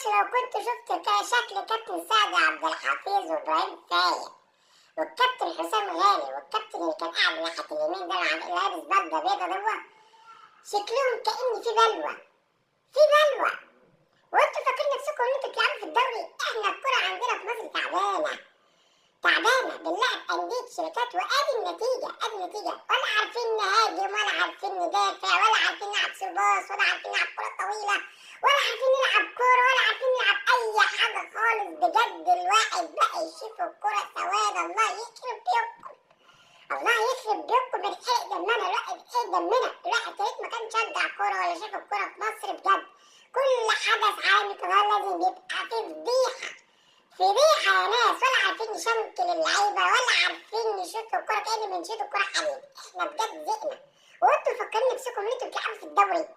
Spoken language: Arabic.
بس لو كنت شفت شكل كابتن سعد عبد الحفيظ وابراهيم فايق والكابتن حسام غالي والكابتن اللي كان قاعد ناحية اليمين ده لابس بدلة بيضة دوت، شكلهم كأن في بلوى في بلوى. وانتوا فاكرين نفسكم ان انتوا بتلعبوا في الدوري؟ احنا الكرة عندنا في مصر تعبانة تعبانة، بنلعب أندية شركات وادي النتيجة ادي النتيجة، ولا عارفين نهاجم ولا عارفين ندافع ولا عارفين نلعب سرباص ولا عارفين نلعب كرة طويلة ولا عارفين نلعب كورة ولا عارفين نلعب أي حاجة خالص. بجد الواحد بقى يشوف الكرة سواد. الله يخرب بيوتكم، الله يخرب بيوتكم من حرق دمنا. الواحد ايه دمنا، الواحد يا ريت ما كان شجع كورة ولا شاف الكورة في مصر. بجد كل حدث عالمي كمان لازم يبقى في فضيحة فضيحة يا ناس، ولا عارفين نشنكل اللعيبة ولا عارفين نشوط الكورة كأن بنشوط الكورة حديد. احنا بجد زهقنا. وانتوا فاكرين نفسكم ان انتوا بتلعبوا في الدوري؟